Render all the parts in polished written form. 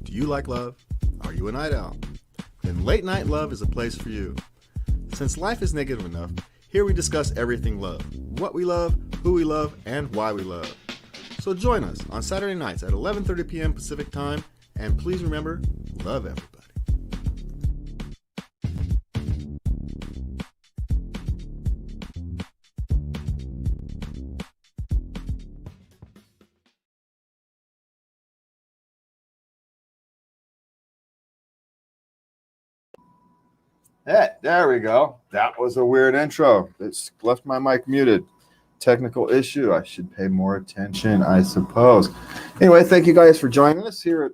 Do you like love? Are you a night owl? Then Late Night Love is a place for you. Since life is negative enough, here we discuss everything love. What we love, who we love, and why we love. So join us on Saturday nights at 11:30 p.m. Pacific Time, and please remember, love everybody. Hey, there we go. That was a weird intro. It's left my mic muted. Technical issue. I should pay more attention, I suppose. Anyway, thank you guys for joining us here at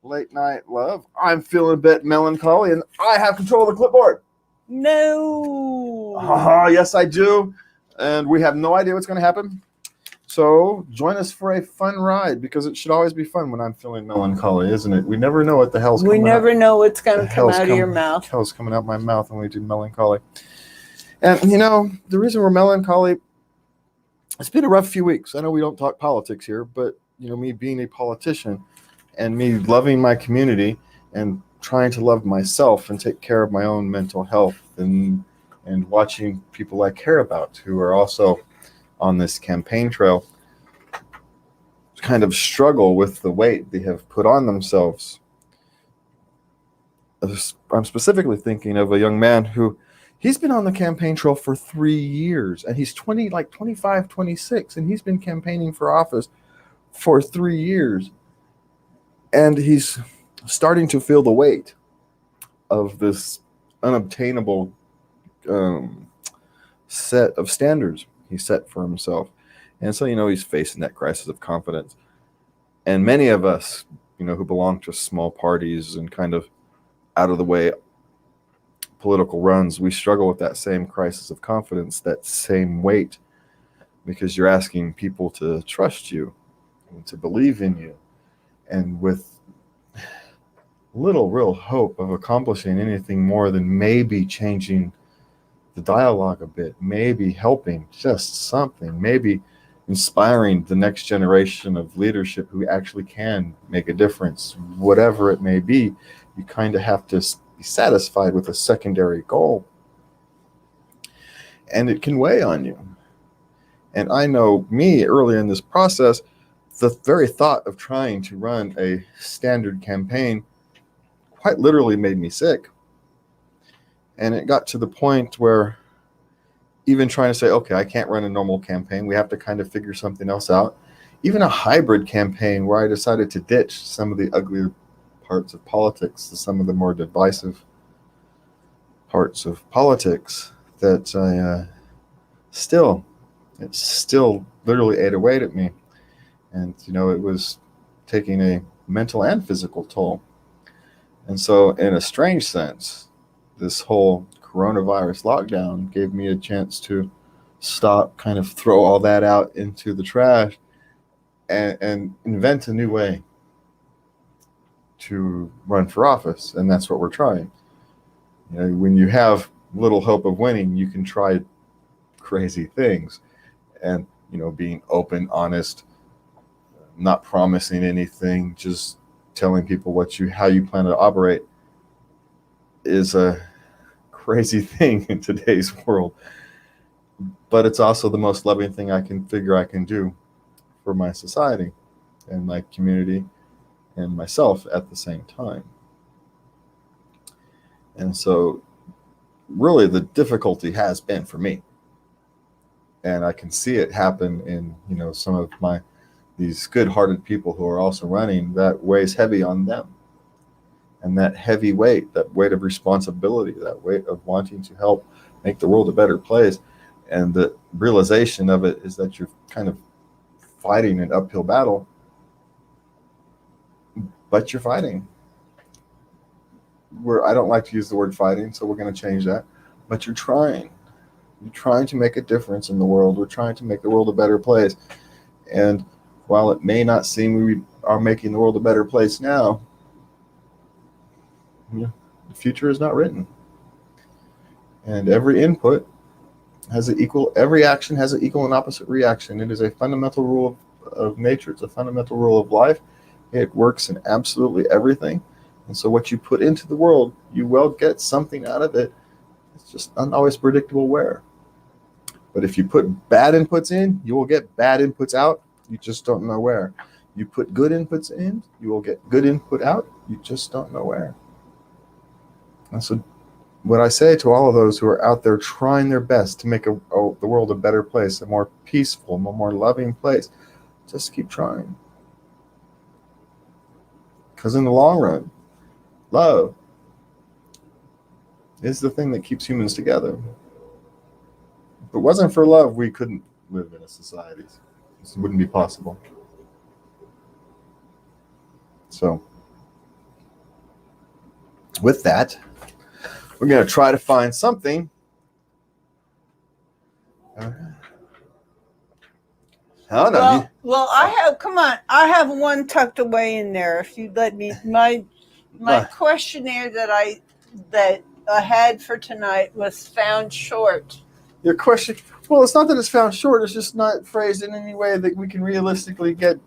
Late Night Love. I'm feeling a bit melancholy, and I have control of the clipboard. No. Yes, I do. And we have no idea what's going to happen. So join us for a fun ride, because it should always be fun when I'm feeling melancholy, isn't it? We never know what the hell's coming out. We never know what's going to come out of your mouth. The hell's coming out my mouth when we do melancholy. And, you know, the reason we're melancholy, it's been a rough few weeks. I know we don't talk politics here, but, you know, me being a politician and me loving my community and trying to love myself and take care of my own mental health and watching people I care about who are also on this campaign trail kind of struggle with the weight they have put on themselves. I'm specifically thinking of a young man who he's been on the campaign trail for 3 years, and he's 25, 26, and he's been campaigning for office for 3 years. And he's starting to feel the weight of this unobtainable set of standards he set for himself. And so, you know, he's facing that crisis of confidence. And many of us, you know, who belong to small parties and kind of out of the way political runs, we struggle with that same crisis of confidence, that same weight, because you're asking people to trust you and to believe in you, and with little real hope of accomplishing anything more than maybe changing the dialogue a bit, maybe helping just something, maybe inspiring the next generation of leadership who actually can make a difference. Whatever it may be, you kind of have to be satisfied with a secondary goal. And it can weigh on you. And I know me early in this process, the very thought of trying to run a standard campaign quite literally made me sick. And it got to the point where even trying to say, okay, I can't run a normal campaign. We have to kind of figure something else out. Even a hybrid campaign where I decided to ditch some of the uglier parts of politics to some of the more divisive parts of politics that it still literally ate away at me. And, you know, it was taking a mental and physical toll. And so in a strange sense, this whole coronavirus lockdown gave me a chance to stop, kind of throw all that out into the trash and invent a new way to run for office. And that's what we're trying. You know, when you have little hope of winning, you can try crazy things. And, you know, being open, honest, not promising anything, just telling people how you plan to operate is a crazy thing in today's world. But it's also the most loving thing I can figure I can do for my society and my community and myself at the same time. And so really the difficulty has been for me. And I can see it happen in, you know, some of these good-hearted people who are also running, that weighs heavy on them. And that heavy weight, that weight of responsibility, that weight of wanting to help make the world a better place. And the realization of it is that you're kind of fighting an uphill battle, but you're fighting. I don't like to use the word fighting, so we're going to change that. But you're trying. You're trying to make a difference in the world. We're trying to make the world a better place. And while it may not seem we are making the world a better place now, the future is not written. And every input has every action has an equal and opposite reaction. It is a fundamental rule of nature. It's a fundamental rule of life. It works in absolutely everything. And so what you put into the world, you will get something out of it. It's just not always predictable where. But if you put bad inputs in, you will get bad inputs out. You just don't know where. You put good inputs in, you will get good input out. You just don't know where. And so what I say to all of those who are out there trying their best to make the world a better place, a more peaceful, a more loving place, just keep trying. Because in the long run, love is the thing that keeps humans together. If it wasn't for love, we couldn't live in a society. This wouldn't be possible. So, with that, we're going to try to find something. Well, I have one tucked away in there. If you'd let me, my questionnaire that I had for tonight was found short. Your question, well, it's not that it's found short. It's just not phrased in any way that we can realistically get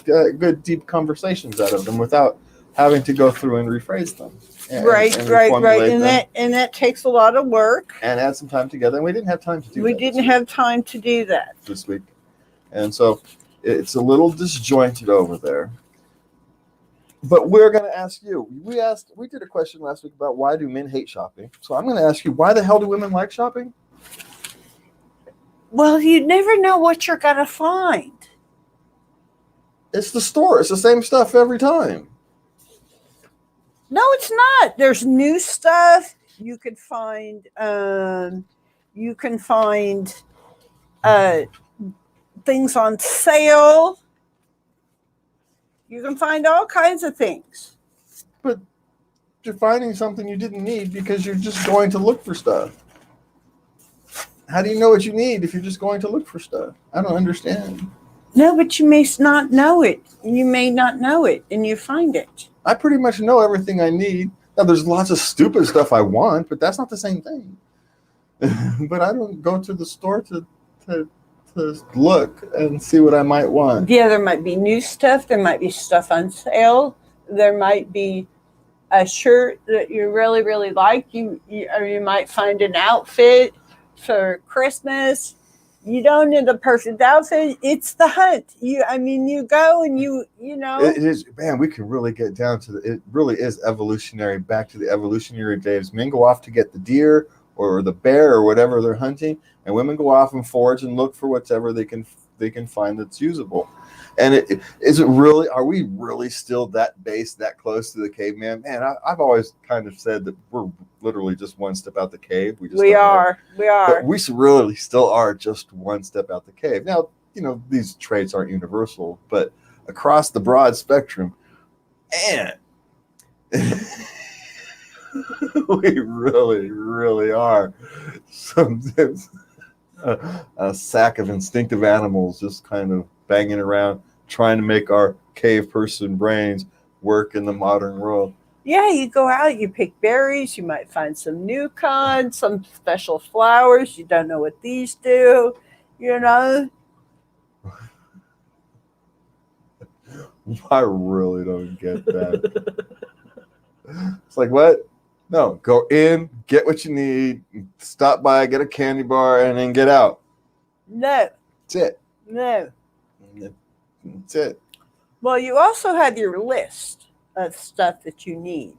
good, deep conversations out of them without having to go through and rephrase them. Right. And that takes a lot of work. And add some time together. And we didn't have time to do that. We didn't have time to do that this week. And so it's a little disjointed over there. But we're going to ask you. We did a question last week about why do men hate shopping. So I'm going to ask you, why the hell do women like shopping? Well, you never know what you're going to find. It's the store. It's the same stuff every time. No, it's not. There's new stuff. You can find things on sale. You can find all kinds of things. But you're finding something you didn't need because you're just going to look for stuff. How do you know what you need if you're just going to look for stuff? I don't understand. No, but you may not know it. You may not know it, and you find it. I pretty much know everything I need. Now, there's lots of stupid stuff I want, but that's not the same thing. But I don't go to the store to look and see what I might want. Yeah, there might be new stuff. There might be stuff on sale. There might be a shirt that you really, really like. Or you might find an outfit for Christmas. You don't need the perfect outfit. It's the hunt. You go and you know. It is, man, we can really get down to it really is evolutionary, back to the evolutionary days. Men go off to get the deer or the bear or whatever they're hunting, and women go off and forage and look for whatever they can find that's usable. And are we really still that base, that close to the caveman? Man, I've always kind of said that we're literally just one step out the cave. We are. But we really still are just one step out the cave. Now, these traits aren't universal, but across the broad spectrum, man, we really, really are. Sometimes a sack of instinctive animals just kind of banging around, trying to make our cave person brains work in the modern world. Yeah, you go out, you pick berries, you might find some new kinds, some special flowers. You don't know what these do, I really don't get that. It's like, what? No, go in, get what you need, stop by, get a candy bar, and then get out. No. That's it. No. That's it. Well, you also have your list of stuff that you need,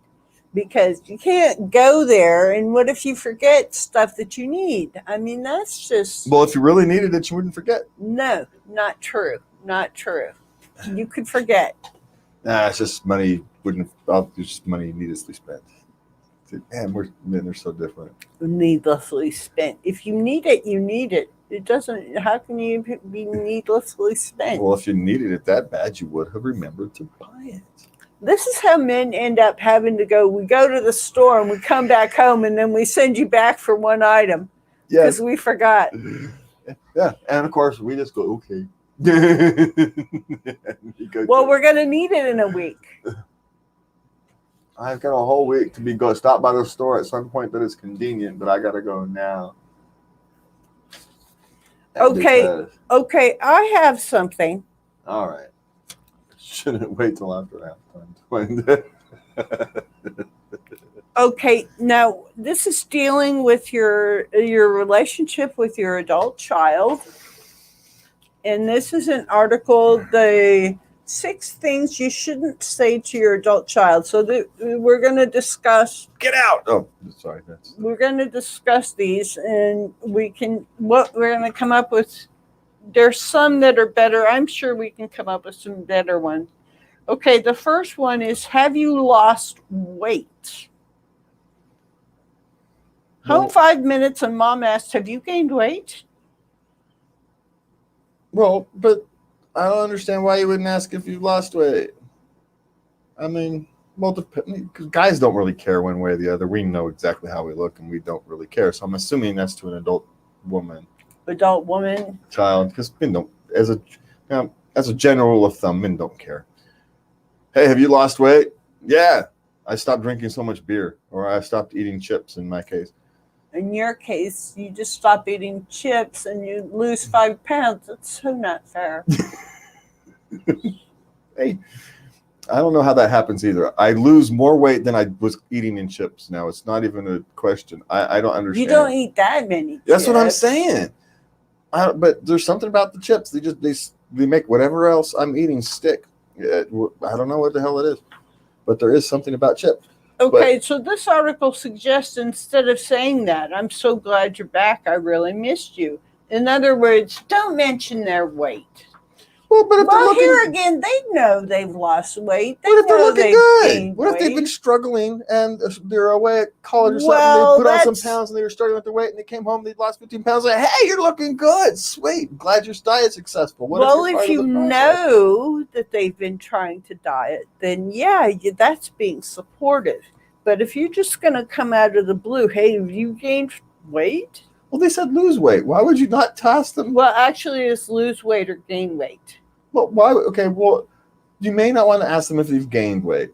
because you can't go there, and what if you forget stuff that you need? That's just... Well, if you really needed it, you wouldn't forget. No, not true. Not true. You could forget. Nah, it's just money. It's just money needlessly spent. Man, men are so different. Needlessly spent. If you need it, you need it. It doesn't. How can you be needlessly spent? Well, if you needed it that bad, you would have remembered to buy it. This is how men end up having to go. We go to the store and we come back home, and then we send you back for one item because we forgot. Yeah, and of course we just go, okay. Well, we're going to need it in a week. I've got a whole week to stop by the store at some point that is convenient, but I got to go now. Okay, I have something. All right. Shouldn't wait till after halftime. Okay, now this is dealing with your relationship with your adult child, and this is an article, the 6 things you shouldn't say to your adult child. So we're going to discuss. Get out! Oh, sorry. We're going to discuss these, and we're going to come up with. There's some that are better. I'm sure we can come up with some better ones. Okay, the first one is: have you lost weight? Home 5 minutes, and Mom asked, "Have you gained weight?" Well, but I don't understand why you wouldn't ask if you've lost weight. I mean, well, because guys don't really care one way or the other. We know exactly how we look, and we don't really care. So I'm assuming that's to an adult woman. Adult woman. Child, because men don't, as a general rule of thumb, men don't care. Hey, have you lost weight? Yeah, I stopped drinking so much beer, or I stopped eating chips in my case. In your case, you just stop eating chips and you lose 5 pounds. That's so not fair. Hey, I don't know how that happens either. I lose more weight than I was eating in chips now. It's not even a question. I don't understand. You don't eat that many chips. That's what I'm saying. But there's something about the chips. They make whatever else I'm eating stick. I don't know what the hell it is, but there is something about chips. Okay, so this article suggests instead of saying that, "I'm so glad you're back. I really missed you." In other words, don't mention their weight. Well, but if here again, they know they've lost weight. What if they're looking good? What if they've been struggling and they're away at college or something? They put on some pounds and they were struggling with their weight and they came home, they lost 15 pounds. Like, hey, you're looking good. Sweet. Glad your diet's successful. If you know that they've been trying to diet, then yeah, that's being supportive. But if you're just going to come out of the blue, hey, have you gained weight? Well, they said lose weight. Why would you not toss them? Well, actually, it's lose weight or gain weight. Well, why? Okay, well, you may not want to ask them if they've gained weight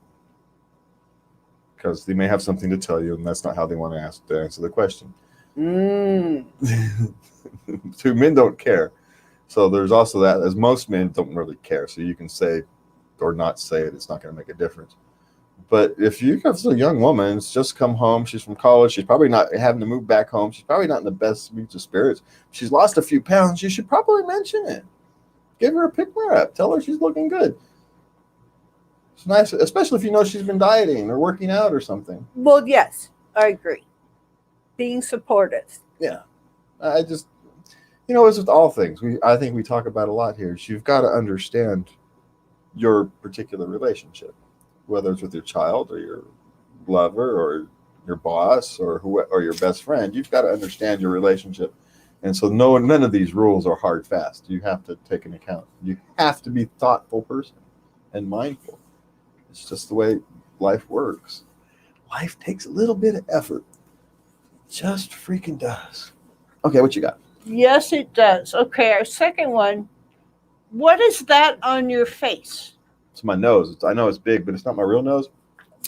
because they may have something to tell you, and that's not how they want to answer the question. Two men don't care, so there's also that. As most men don't really care, so you can say or not say it. It's not going to make a difference. But if you have a young woman, it's just come home, she's from college, she's probably not having to move back home, she's probably not in the best moods of spirits. She's lost a few pounds. You should probably mention it. Give her a pick me up. Tell her she's looking good. It's nice, especially if you know she's been dieting or working out or something. Well, yes, I agree. Being supportive. Yeah. I just, as with all things, I think we talk about a lot here. Is you've got to understand your particular relationship, whether it's with your child or your lover or your boss or your best friend. You've got to understand your relationship. And so none of these rules are hard fast. You have to take an account. You have to be a thoughtful person and mindful. It's just the way life works. Life takes a little bit of effort. Just freaking does. Okay, what you got? Yes, it does. Okay, our second one. What is that on your face? It's my nose. I know it's big, but it's not my real nose.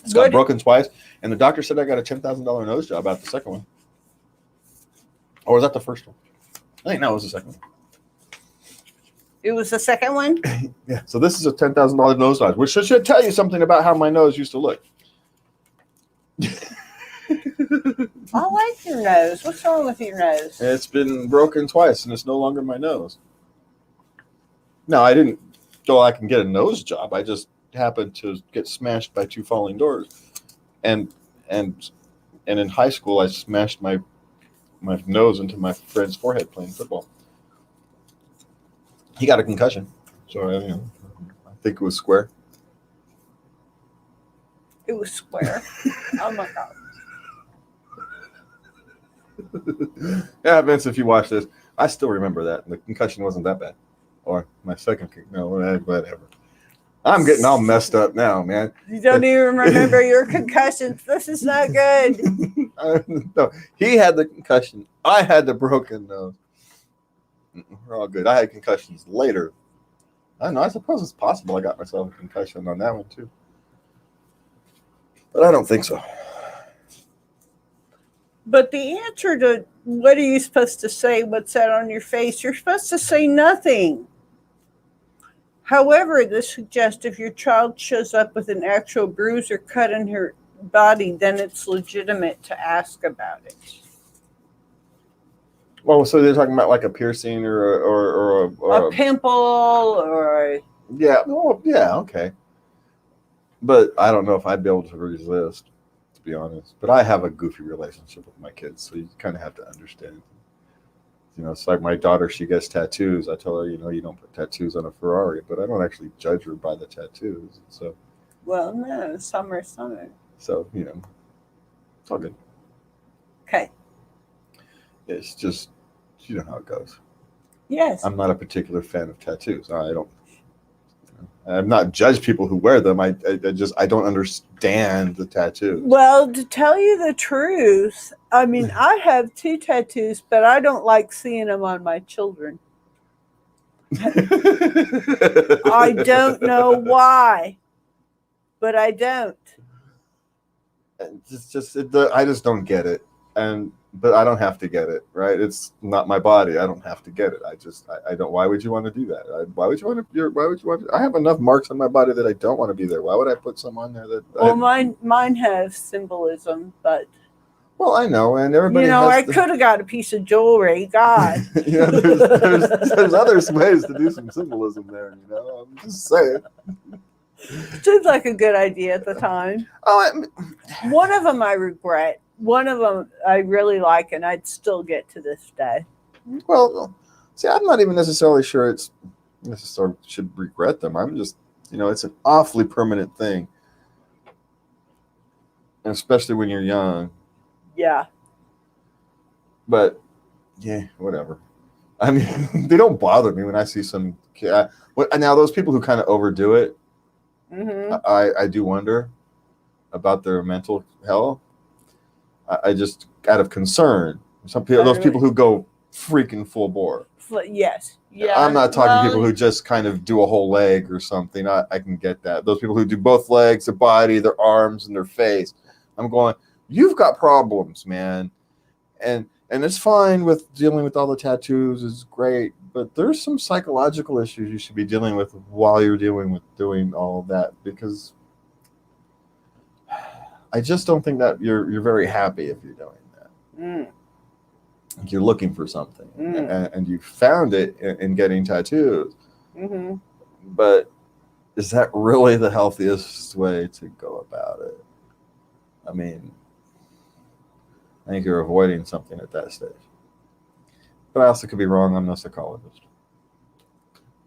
It's got broken twice. And the doctor said I got a $10,000 nose job out the second one. Or was that the first one? I think that was the second one. It was the second one? Yeah. So this is a $10,000 nose job, which should tell you something about how my nose used to look. I like your nose. What's wrong with your nose? It's been broken twice, and it's no longer my nose. No, I didn't go I can get a nose job. I just happened to get smashed by 2 falling doors. And in high school, I smashed my nose into my friend's forehead playing football. He got a concussion, so I think it was square. It was square. Oh my God. Yeah, Vince, if you watch this, I still remember that. The concussion wasn't that bad. Or my second, whatever. I'm getting all messed up now, man. You don't even remember your concussions. This is not good. No, he had the concussion. I had the broken nose. We're all good. I had concussions later. I don't know. I suppose it's possible I got myself a concussion on that one too. But I don't think so. But the answer to what are you supposed to say, what's that on your face, you're supposed to say nothing. However, this suggests if your child shows up with an actual bruise or cut in her body, then it's legitimate to ask about it. Well, so they're talking about like a piercing or A pimple or yeah, well, yeah, okay. But I don't know if I'd be able to resist, to be honest. But I have a goofy relationship with my kids, so you kind of have to understand. You know, it's like my daughter, she gets tattoos. I tell her, you know, you don't put tattoos on a Ferrari, but I don't actually judge her by the tattoos. So, well, no, summer. so you know, it's all good. Okay. It's just, you know how it goes. Yes. I'm not a particular fan of tattoos. I don't. I'm not judge people who wear them. I don't understand the tattoos. Well, to tell you the truth, I mean, I have 2 tattoos, but I don't like seeing them on my children. I don't know why, but I don't. I just don't get it, but I don't have to get it, right? It's not my body. I don't have to get it. I don't. Why would you want to do that? Why would you want to? I have enough marks on my body that I don't want to be there. Why would I put some on there that? Well, mine have symbolism, but. Well, I know, and everybody. You know, I could have got a piece of jewelry. God. Yeah, there's other ways to do some symbolism there. You know, I'm just saying. Seemed like a good idea at the time. One of them I regret. One of them I really like, and I'd still get to this day. Well, see, I'm not even necessarily sure it's necessarily should regret them. I'm just, you know, it's an awfully permanent thing, and especially when you're young. Yeah. But yeah, whatever. I mean, they don't bother me when I see some. Now those people who kind of overdo it. Mm-hmm. I do wonder about their mental health. I just, out of concern, some people, those people who go freaking full bore. Yes. Yeah. I'm not talking people who just kind of do a whole leg or something. I can get that. Those people who do both legs, their body, their arms, and their face. I'm going, you've got problems, man. And it's fine with dealing with all the tattoos. It's great. But there's some psychological issues you should be dealing with while you're dealing with doing all of that, because I just don't think that you're very happy if you're doing that. Mm. You're looking for something, and you found it in getting tattoos. Mm-hmm. But is that really the healthiest way to go about it? I mean, I think you're avoiding something at that stage. But I also could be wrong. I'm no psychologist.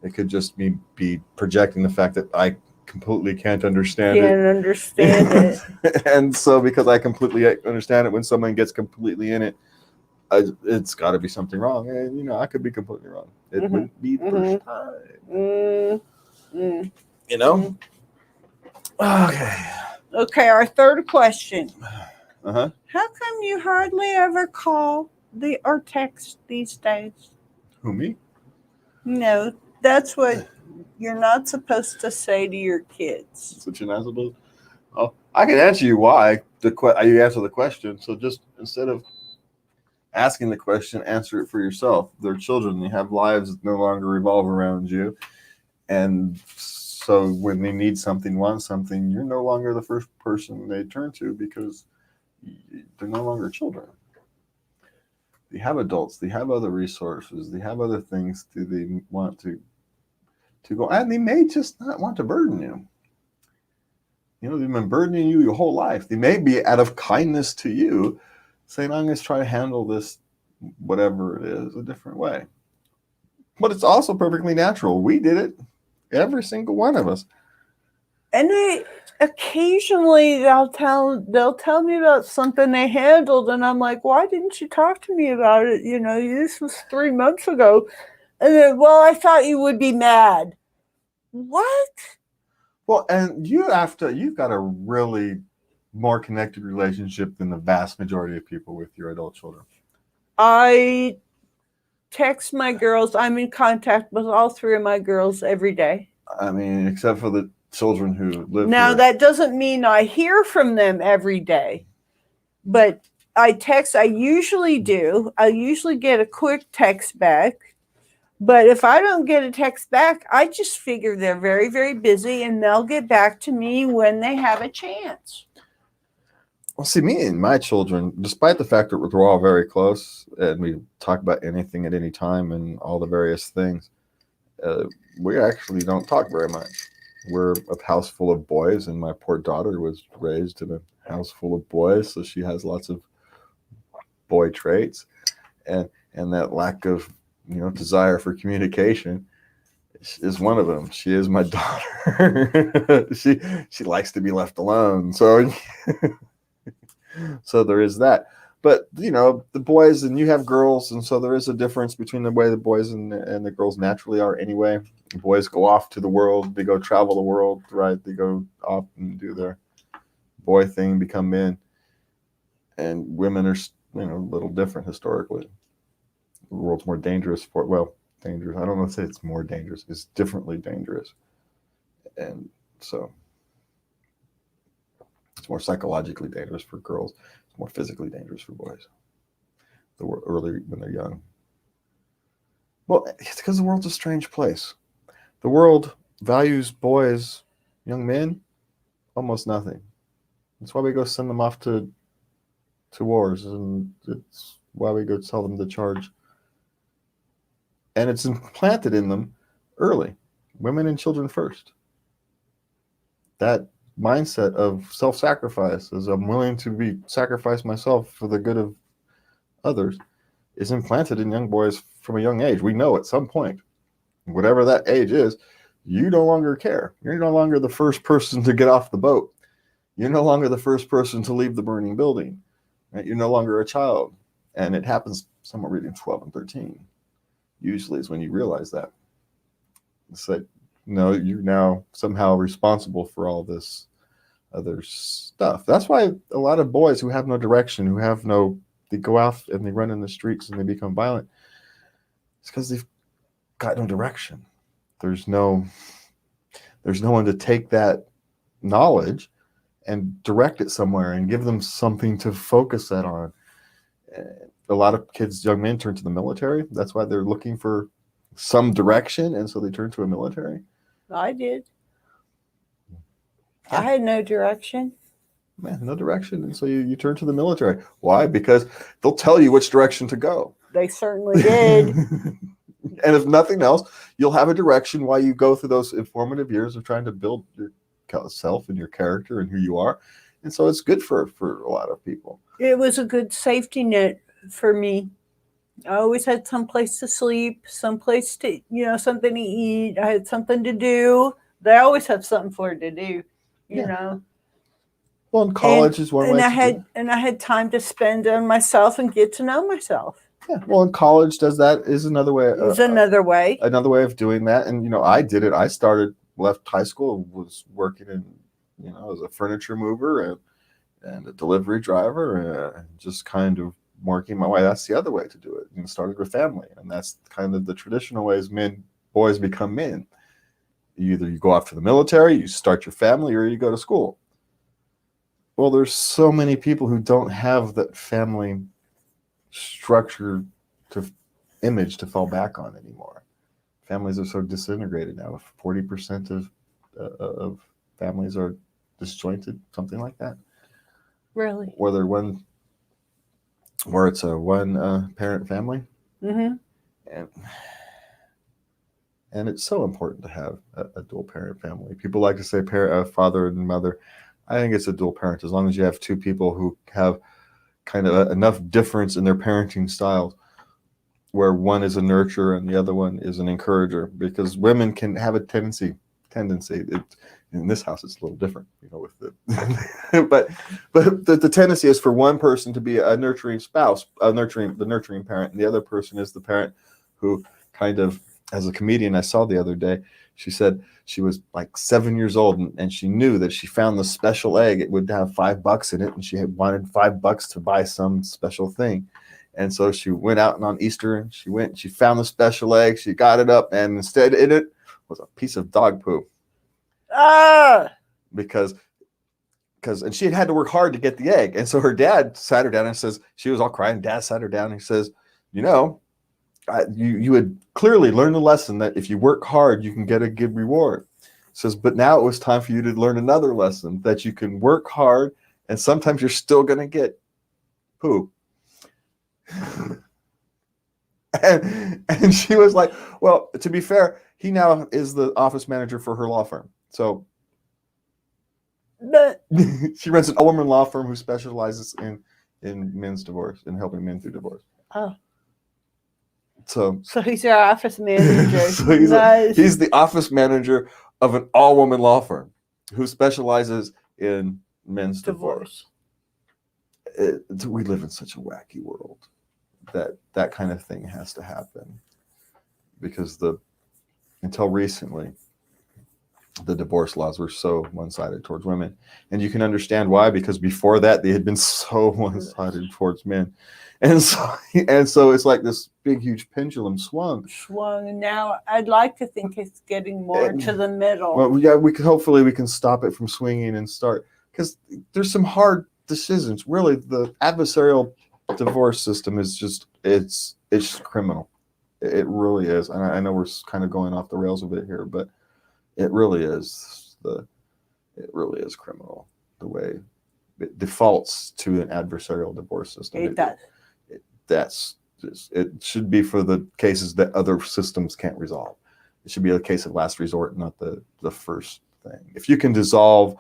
It could just be projecting the fact that I completely can't understand it. And so because I completely understand it, when someone gets completely in it, it's got to be something wrong. And, you know, I could be completely wrong. It wouldn't be the first time. You know? Okay. Okay, our third question. Uh-huh. How come you hardly ever call or text these days? Who, me? No, that's what you're not supposed to say to your kids. That's what you're not supposed to. Oh, I can answer you why. You answer the question. So just instead of asking the question, answer it for yourself. They're children. They have lives that no longer revolve around you. And so when they need something, want something, you're no longer the first person they turn to, because they're no longer children. They have adults. They have other resources. They have other things they want to go. And they may just not want to burden you. You know, they've been burdening you your whole life. They may be out of kindness to you saying, I'm going to try to handle this, whatever it is, a different way. But it's also perfectly natural. We did it. Every single one of us. And occasionally they'll tell me about something they handled, and I'm like, why didn't you talk to me about it? You know, this was 3 months ago. And then, well, I thought you would be mad. What? Well, and you've got a really more connected relationship than the vast majority of people with your adult children. I text my girls. I'm in contact with all 3 of my girls every day. I mean, except for the children who live now here. That doesn't mean I hear from them every day, but I text. I usually do. I usually get a quick text back, But if I don't get a text back, I just figure they're very, very busy and they'll get back to me when they have a chance. Well, see, me and my children, despite the fact that we're all very close and we talk about anything at any time and all the various things, we actually don't talk very much. We're a house full of boys, and my poor daughter was raised in a house full of boys, so she has lots of boy traits, and that lack of desire for communication is one of them. She is my daughter. she likes to be left alone, so so there is that. But the boys, and you have girls, and so there is a difference between the way the boys and the girls naturally are anyway. The boys go off to the world, they go travel the world, right? They go off and do their boy thing, become men. And women are a little different historically. The world's more dangerous dangerous. I don't want to say it's more dangerous. It's differently dangerous. And so it's more psychologically dangerous for girls. It's more physically dangerous for boys. Early when they're young. Well, it's because the world's a strange place. The world values boys, young men, almost nothing. That's why we go send them off to wars, and it's why we go tell them to charge. And it's implanted in them early. Women and children first. That mindset of self-sacrifice, as I'm willing to sacrifice myself for the good of others, is implanted in young boys from a young age. We know at some point, whatever that age is, you no longer care. You're no longer the first person to get off the boat. You're no longer the first person to leave the burning building. Right? You're no longer a child. And it happens somewhere between 12 and 13. Usually is when you realize that. It's like, no, you're now somehow responsible for all this other stuff. That's why a lot of boys who have no direction, they go out and they run in the streets and they become violent. It's because they've got no direction. There's no one to take that knowledge and direct it somewhere and give them something to focus that on. A lot of kids, young men, turn to the military. That's why they're looking for some direction, and so they turn to a military. I did. Yeah. I had no direction. Man, no direction, and so you turn to the military. Why? Because they'll tell you which direction to go. They certainly did. And if nothing else, you'll have a direction while you go through those informative years of trying to build yourself and your character and who you are. And so it's good for a lot of people. It was a good safety net for me. I always had some place to sleep, some place to, something to eat. I had something to do. They always have something for it to do, you know. Well, in college is one way to do it. And I had time to spend on myself and get to know myself. Yeah, well, in college is another way. Another way. Another way of doing that. And, I did it. I left high school, was working in, as a furniture mover and a delivery driver, and just kind of working my way. That's the other way to do it. Started with family. And that's kind of the traditional ways boys become men. Either you go off to the military, you start your family, or you go to school. Well, there's so many people who don't have that family structure image to fall back on anymore. Families are so disintegrated now. 40% of families are disjointed, something like that. Really? Where it's a one parent family. Mm-hmm. And it's so important to have a dual parent family. People like to say father and mother. I think it's a dual parent, as long as you have two people who have kind of enough difference in their parenting styles, where one is a nurturer and the other one is an encourager. Because women can have a tendency. In this house, it's a little different, with the, but the tendency is for one person to be a nurturing spouse, the nurturing parent, and the other person is the parent who kind of, as a comedian I saw the other day, she said she was like 7 years old and she knew that she found the special egg. It would have $5 in it, and she had wanted $5 to buy some special thing. And so she went out, and on Easter, and she found the special egg. She got it up, and instead in it was a piece of dog poop. Because and she had to work hard to get the egg. And so her dad sat her down and says, she was all crying. Dad sat her down and he says, you would clearly learn the lesson that if you work hard, you can get a good reward. It says, but now it was time for you to learn another lesson that you can work hard and sometimes you're still going to get poo. and she was like, well, to be fair, he now is the office manager for her law firm. So she runs an all-woman law firm who specializes in men's divorce and helping men through divorce. Oh. So he's our office manager. so Nice. he's the office manager of an all-woman law firm who specializes in men's divorce. We live in such a wacky world that kind of thing has to happen because until recently, the divorce laws were so one-sided towards women. And you can understand why, because before that, they had been so one-sided towards men. And so it's like this big, huge pendulum swung. Now, I'd like to think it's getting more to the middle. Well, yeah, hopefully we can stop it from swinging and start, because there's some hard decisions. Really, the adversarial divorce system is just, it's criminal. It really is. And I know we're kind of going off the rails a bit here, but it really is criminal the way it defaults to an adversarial divorce system. It does. It should be for the cases that other systems can't resolve. It should be a case of last resort, not the first thing. If you can dissolve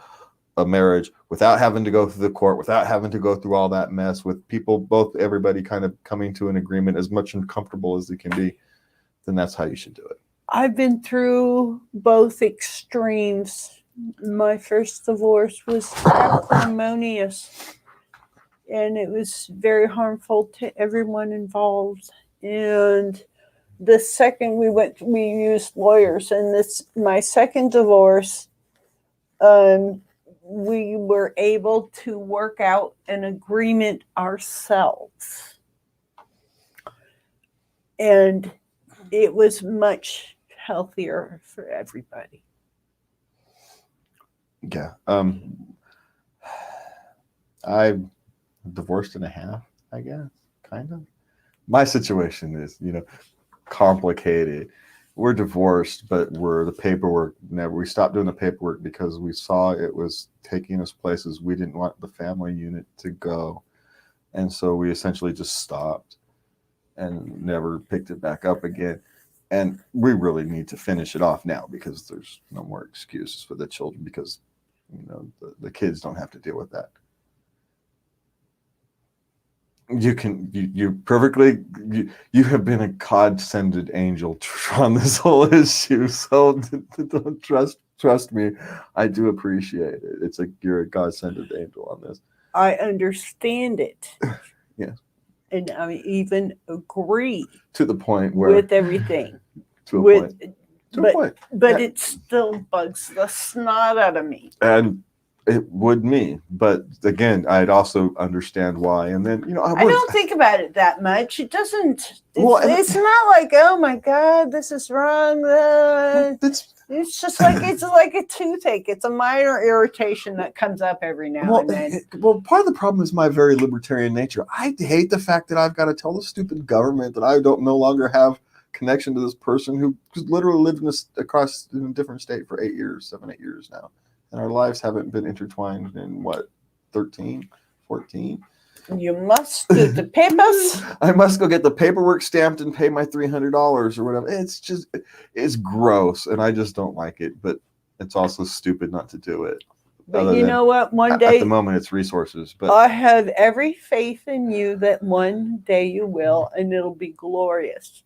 a marriage without having to go through the court, without having to go through all that mess, with everybody kind of coming to an agreement as much and comfortable as they can be, then that's how you should do it. I've been through both extremes. My first divorce was acrimonious, and it was very harmful to everyone involved. And the second we used lawyers, and my second divorce, we were able to work out an agreement ourselves. And it was much healthier for everybody. Yeah. I'm divorced and a half, I guess, kind of. My situation is, complicated. We're divorced, but we stopped doing the paperwork because we saw it was taking us places we didn't want the family unit to go. And so we essentially just stopped and never picked it back up again. And we really need to finish it off now because there's no more excuses for the children, because the kids don't have to deal with that. You have been a God-sended angel on this whole issue. So don't trust me. I do appreciate it. You're a God-sended angel on this. I understand it. Yes. And I even agree to the point where with everything. But yeah. It still bugs the snot out of me. And it would me, but again, I'd also understand why. And then I don't think about it that much. It doesn't. It's not like, oh my God, this is wrong. It's just like it's like a toothache. It's a minor irritation that comes up every now and then. Well, part of the problem is my very libertarian nature. I hate the fact that I've got to tell the stupid government that I no longer have connection to this person who's literally lived across in a different state for 8 years now. And our lives haven't been intertwined in 13, 14. You must get the papers. I must go get the paperwork stamped and pay my $300 or whatever. It's gross, and I just don't like it. But it's also stupid not to do it. But you know what? One day, at the moment, it's resources. But I have every faith in you that one day you will, and it'll be glorious.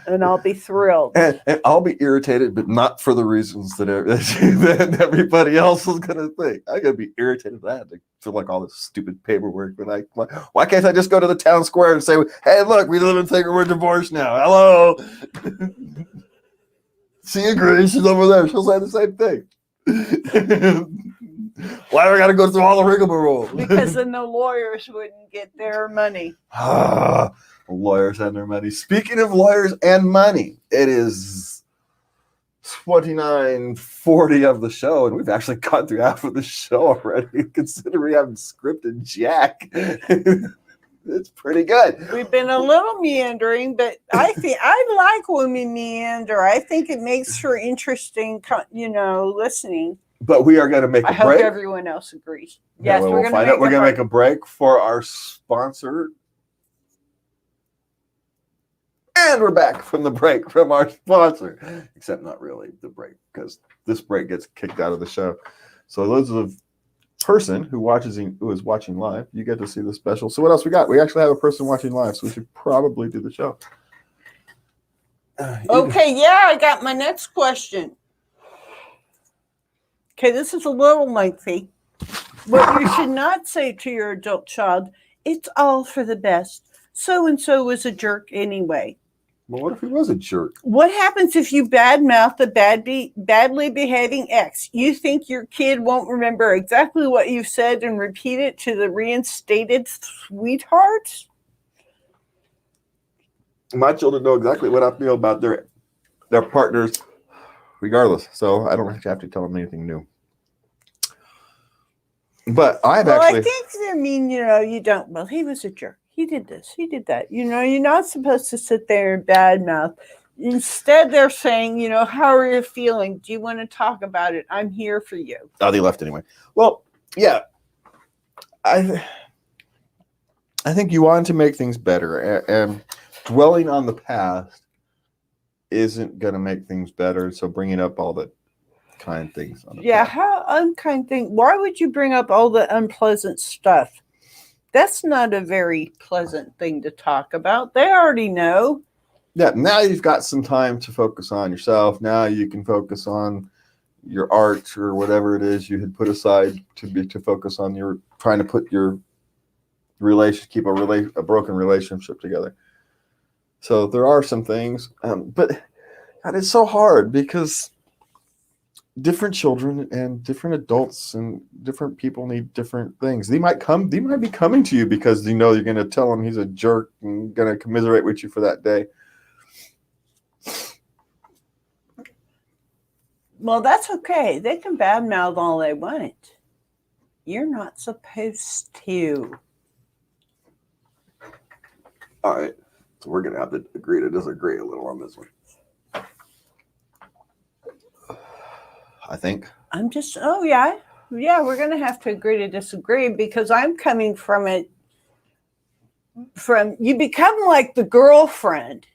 And I'll be thrilled. And I'll be irritated, but not for the reasons that everybody else is going to think. I'm going to be irritated that I had to fill like all this stupid paperwork. But why can't I just go to the town square and say, hey, look, we live in Thaker, we're divorced now. Hello. She agrees. She's over there. She'll say the same thing. Why do I got to go through all the rigmarole? Because then the lawyers wouldn't get their money. Lawyers and their money. Speaking of lawyers and money, it is 29:40 of the show, and we've actually gone through half of the show already, considering we haven't scripted jack. It's pretty good. We've been a little meandering, but I like when we meander. I think it makes for interesting, listening. But we are going to make a I hope break. everyone else agrees. Yes, we'll we're going find to out. We're going to make a break for our sponsor. And we're back from the break from our sponsor. Except not really the break, because this break gets kicked out of the show. So those of person who is watching live, you get to see the special. So what else we got? We actually have a person watching live, so we should probably do the show. Okay, yeah, I got my next question. Okay, this is a little lengthy. What you should not say to your adult child, it's all for the best. So-and-so was a jerk anyway. Well, what if he was a jerk? What happens if you badmouth the badly behaving ex? You think your kid won't remember exactly what you said and repeat it to the reinstated sweetheart? My children know exactly what I feel about their partners, regardless. So I don't have to tell them anything new. But I think you don't. Well, he was a jerk. He did this. He did that. You're not supposed to sit there and badmouth. Instead, they're saying, how are you feeling? Do you want to talk about it? I'm here for you. Oh, they left anyway. Well, yeah. I think you want to make things better, and dwelling on the past isn't going to make things better. So bringing up all the kind things. How unkind thing? Why would you bring up all the unpleasant stuff? That's not a very pleasant thing to talk about. They already know. Yeah, now you've got some time to focus on yourself. Now you can focus on your art or whatever it is you had put aside to focus on your trying to put your keep a broken relationship together. So there are some things, but God, it's so hard because different children and different adults and different people need different things. They might be coming to you because you're going to tell them he's a jerk and going to commiserate with you for that day. Well, that's okay. They can badmouth all they want. You're not supposed to. All right. So we're going to have to agree to disagree a little on this one. I think. I'm just, yeah, we're going to have to agree to disagree because I'm coming from it. You become like the girlfriend,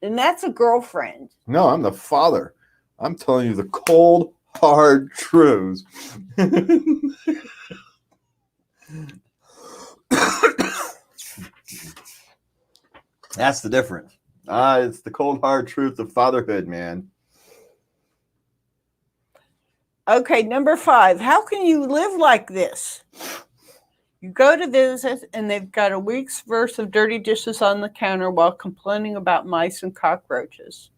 and that's a girlfriend. No, I'm the father. I'm telling you the cold, hard truths. That's the difference. It's the cold, hard truth of fatherhood, man. Okay, number 5. How can you live like this? You go to visit, and they've got a week's worth of dirty dishes on the counter while complaining about mice and cockroaches.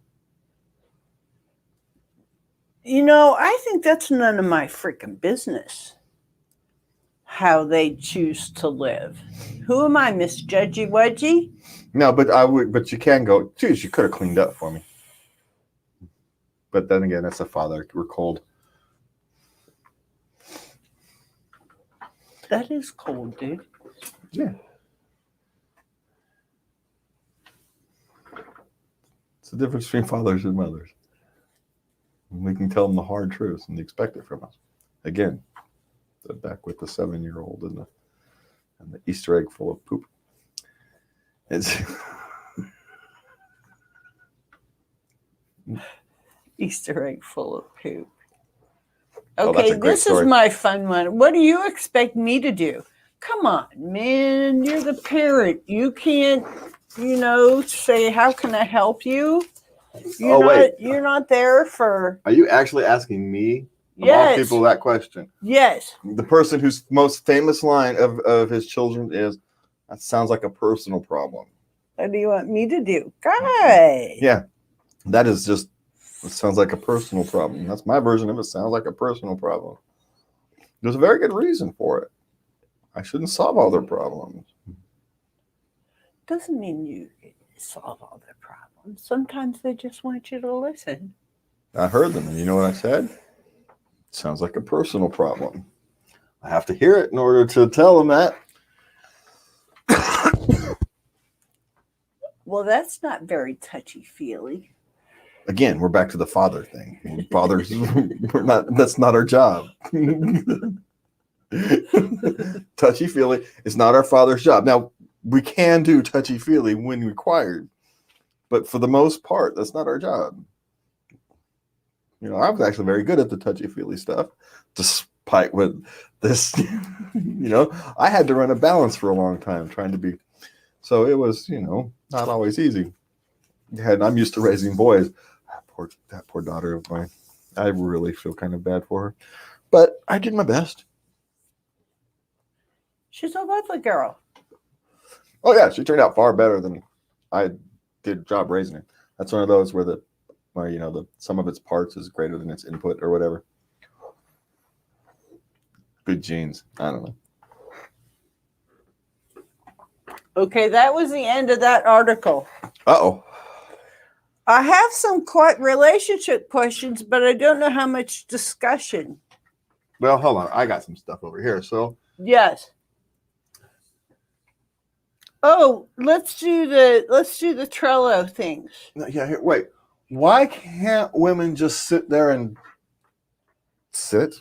I think that's none of my freaking business how they choose to live. Who am I, Miss Judgy Wudgy? No, but you can go, geez, you could have cleaned up for me. But then again, that's a father. We're cold. That is cold, dude. Yeah. It's the difference between fathers and mothers. We can tell them the hard truths and they expect it from us. Again, back with the 7-year-old and the Easter egg full of poop. It's Easter egg full of poop. Oh, that's Okay, a great this story. is my fun one. What do you expect me to do? Come on, man. You're the parent. You can't, say, how can I help you? You're not there for... Are you actually asking me, of Yes. all people, that question? Yes. The person whose most famous line of his children is, that sounds like a personal problem. What do you want me to do? Guy. Yeah, that is just, it sounds like a personal problem. That's my version of it. Sounds like a personal problem. There's a very good reason for it. I shouldn't solve all their problems. Doesn't mean you solve all their problems. Sometimes they just want you to listen. I heard them, and you know what I said? It sounds like a personal problem. I have to hear it in order to tell them that. Well, that's not very touchy-feely. Again, we're back to the father thing. Fathers, we're not. That's not our job. Touchy feely is not our father's job. Now we can do touchy feely when required, but for the most part, that's not our job. You know, I was actually very good at the touchy feely stuff, despite what this. You know, I had to run a balance for a long time trying to be. So it was, you know, not always easy. And I'm used to raising boys. That poor daughter of mine. I really feel kind of bad for her, but I did my best. She's a lovely girl. Oh yeah, she turned out far better than I did a job raising her. That's one of those where you know the sum of its parts is greater than its input or whatever. Good genes. I don't know. Okay, that was the end of that article. Uh-oh. I have some relationship questions, but I don't know how much discussion. Well, hold on. I got some stuff over here. So Yes. Oh, let's do the Trello things. yeah, here, wait. Why can't women just sit there and sit?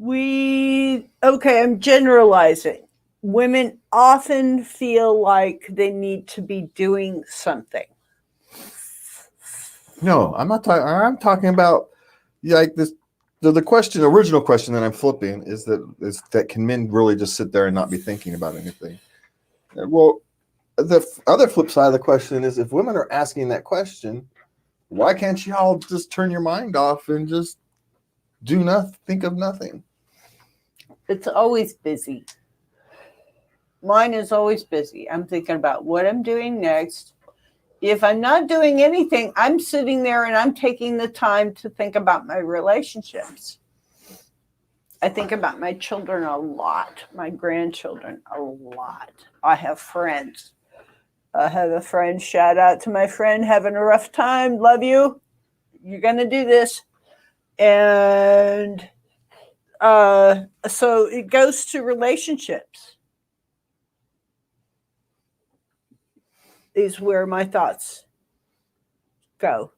I'm generalizing. Women often feel like they need to be doing something. No, I'm not talking. I'm talking about like this. The original question that I'm flipping is that can men really just sit there and not be thinking about anything? Well, the other flip side of the question is if women are asking that question, why can't you all just turn your mind off and just do nothing, think of nothing? It's always busy. Mine is always busy. I'm thinking about what I'm doing next. If I'm not doing anything, I'm sitting there and I'm taking the time to think about my relationships. I think about my children a lot, my grandchildren a lot. I have friends. I have a friend, shout out to my friend, having a rough time. Love you. You're going to do this. And so it goes to relationships. Is where my thoughts go.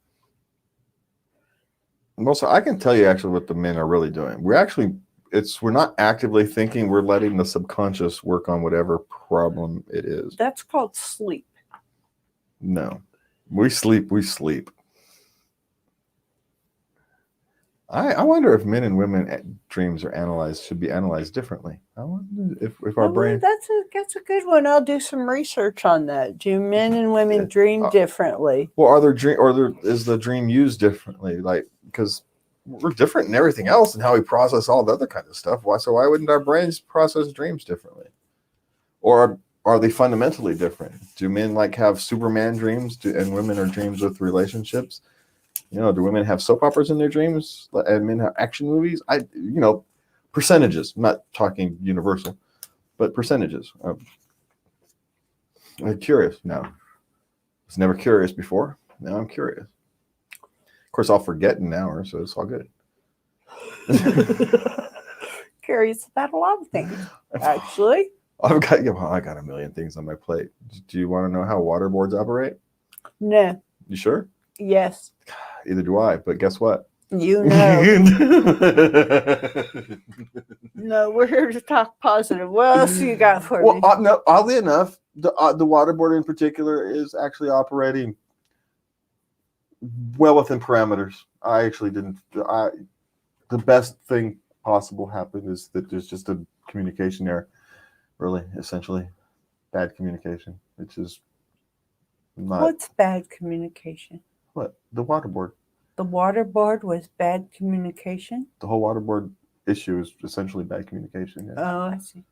Well, so I can tell you actually what the men are really doing. We're not actively thinking. We're letting the subconscious work on whatever problem it is. That's called sleep. No, we sleep. I wonder if men and women dreams should be analyzed differently. I wonder if our brain. That's a good one. I'll do some research on that. Do men and women dream differently? Well, is the dream used differently? Like, because we're different in everything else and how we process all the other kind of stuff. Why wouldn't our brains process dreams differently? Or are they fundamentally different? Do men like have Superman dreams and women are dreams with relationships? You know, do women have soap operas in their dreams and men have action movies? Percentages. I'm not talking universal, but percentages. I'm curious now. I was never curious before. Now I'm curious. Of course, I'll forget in an hour, so it's all good. Curious about a lot of things, actually. I got a million things on my plate. Do you want to know how waterboards operate? No. You sure? Yes. Either do I, but guess what? You know. No, we're here to talk positive. What else you got for me? No, oddly enough, the waterboard in particular is actually operating well within parameters. I actually didn't. The best thing possible happened is that there's just a communication error. Really, essentially, bad communication, which is not. What's bad communication? What? The waterboard. The waterboard was bad communication? The whole waterboard issue is essentially bad communication. Yeah. Oh, I see.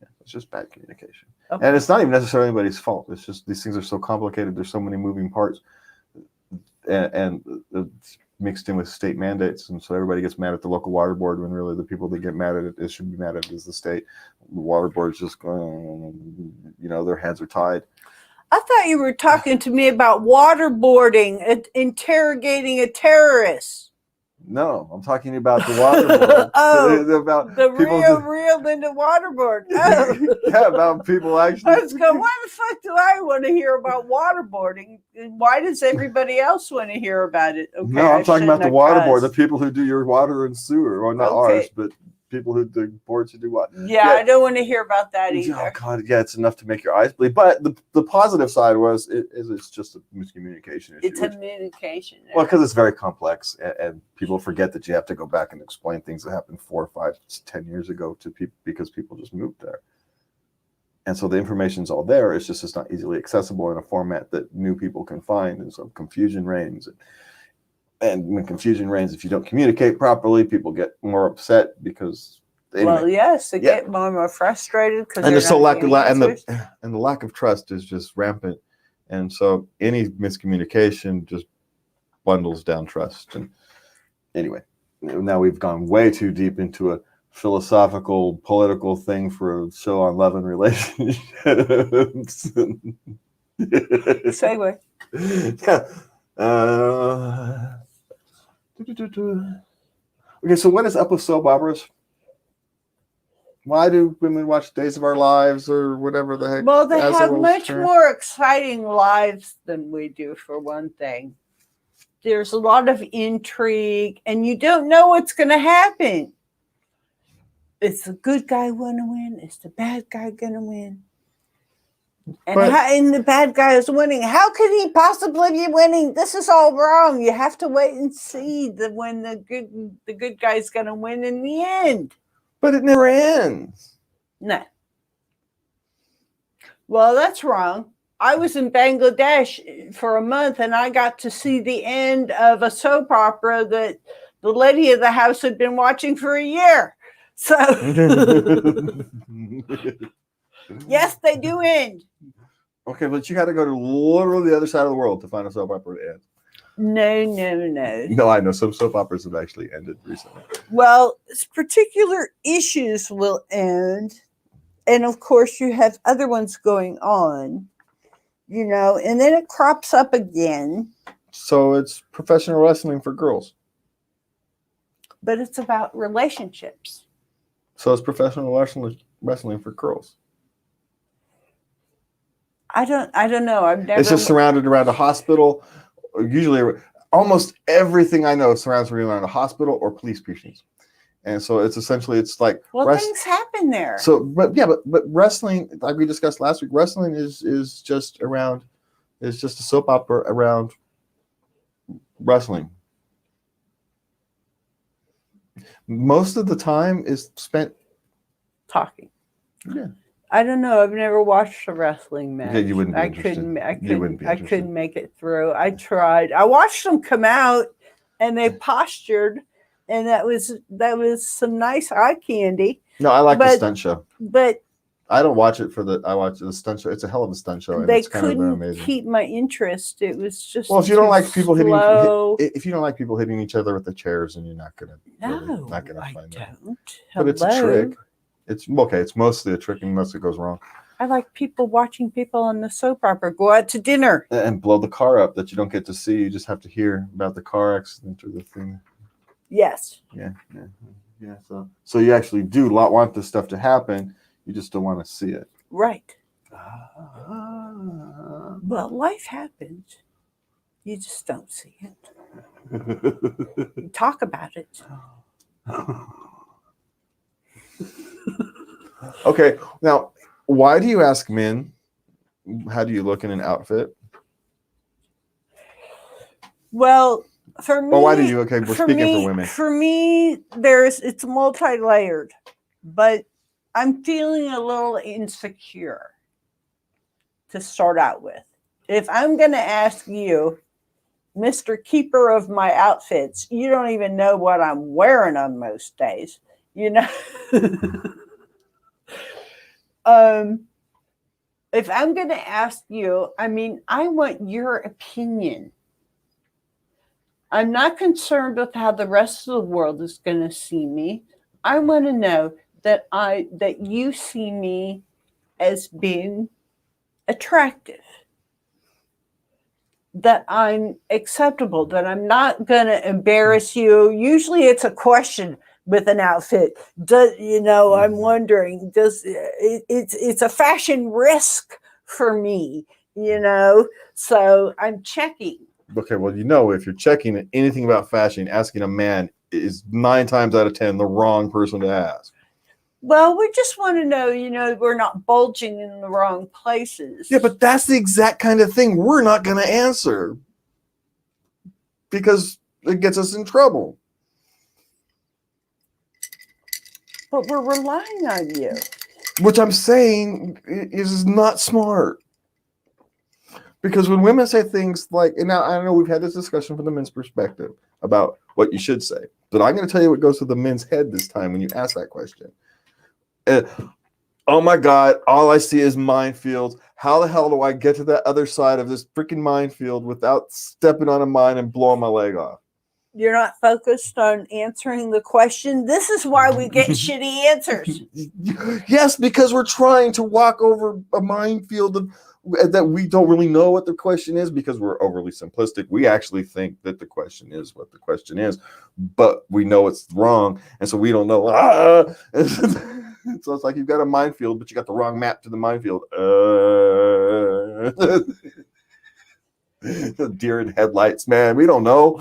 Yeah, it's just bad communication. Okay. And it's not even necessarily anybody's fault. It's just these things are so complicated. There's so many moving parts. And it's mixed in with state mandates. And so everybody gets mad at the local water board when really the people that get mad at it should be mad at it is the state. The water board's just going, their hands are tied. I thought you were talking to me about waterboarding, interrogating a terrorist. No, I'm talking about the waterboard. Oh, about the people. real into waterboard. Oh. Yeah, about people actually. I was going, why the fuck do I want to hear about waterboarding? And why does everybody else want to hear about it? Okay, No, I'm talking about the waterboard, the cussed. people who do your water and sewer. Well, not Okay. ours, but people who do boards who do what. Yeah, I don't want to hear about that Oh either. God, yeah, it's enough to make your eyes bleed. But the positive side was it's just a miscommunication issue. It's a communication. Well, because it's very complex, and people forget that you have to go back and explain things that happened 4, 5, 10 years ago to people because people just moved there. And so the information's all there. It's just it's not easily accessible in a format that new people can find, and so confusion reigns. And when confusion reigns, if you don't communicate properly, people get more upset because. Anyway. Well, yes, they get more frustrated because. And there's so the lack of trust is just rampant, and so any miscommunication just bundles down trust. And anyway, now we've gone way too deep into a philosophical, political thing for a show on love and relationships. Segue. Yeah. Okay, so what is up with soap operas? Why do women watch Days of Our Lives or whatever the heck? Well, they have much more exciting lives than we do, for one thing. There's a lot of intrigue, and you don't know what's going to happen. Is the good guy going to win? Is the bad guy going to win? And the bad guy is winning. How could he possibly be winning? This is all wrong. You have to wait and see when the good guy's going to win in the end. But it never ends. No. Well, that's wrong. I was in Bangladesh for a month, and I got to see the end of a soap opera that the lady of the house had been watching for a year. So, yes, they do end. Okay, but you got to go to literally the other side of the world to find a soap opera to end. No. No, I know. Some soap operas have actually ended recently. Well, particular issues will end. And, of course, you have other ones going on, and then it crops up again. So it's professional wrestling for girls. But it's about relationships. So it's professional wrestling for girls. I don't know. I've never. It's just surrounded around a hospital. Usually, almost everything I know surrounds around a hospital or police precincts, and so it's essentially like things happen there. So, but wrestling, like we discussed last week, wrestling is just a soap opera around wrestling. Most of the time is spent talking. Yeah. I don't know. I've never watched a wrestling match. Yeah, you wouldn't be interested. I couldn't make it through. I tried. I watched them come out, and they postured, and that was some nice eye candy. No, I like the stunt show. But I don't watch it I watch the stunt show. It's a hell of a stunt show. And they it's kind couldn't of amazing. keep my interest. It was just if you don't like people if you don't like people hitting each other with the chairs, then you're not gonna find that. Don't. But it's a trick. It's okay. It's mostly a trick unless it goes wrong. I like watching people on the soap opera go out to dinner and blow the car up that you don't get to see. You just have to hear about the car accident or the thing. Yes. Yeah. So you actually do want this stuff to happen. You just don't want to see it. Right. Well, life happens. You just don't see it. You talk about it. Okay, now, why do you ask men, how do you look in an outfit? Well, for me... Well, why do you? Okay, we're speaking for women. For me, it's multi-layered, but I'm feeling a little insecure to start out with. If I'm going to ask you, Mr. Keeper of my outfits, you don't even know what I'm wearing on most days, if I'm going to ask you, I want your opinion. I'm not concerned with how the rest of the world is going to see me. I want to know that you see me as being attractive. that I'm acceptable, that I'm not going to embarrass you. Usually it's a question with an outfit. I'm wondering, it's a fashion risk for me, so I'm checking. Okay, well, if you're checking anything about fashion, asking a man is 9 times out of 10 the wrong person to ask. Well, we just want to know, we're not bulging in the wrong places. Yeah, but that's the exact kind of thing we're not going to answer because it gets us in trouble. But we're relying on you. Which I'm saying is not smart. Because when women say things like, and now I know we've had this discussion from the men's perspective about what you should say, but I'm going to tell you what goes through the men's head this time when you ask that question. Oh my God, all I see is minefields. How the hell do I get to that other side of this freaking minefield without stepping on a mine and blowing my leg off? You're not focused on answering the question. This is why we get shitty answers. Yes, because we're trying to walk over a minefield that we don't really know what the question is because we're overly simplistic. We actually think that the question is what the question is, but we know it's wrong, and so we don't know. So it's like you've got a minefield, but you got the wrong map to the minefield. Deer in headlights, man. We don't know.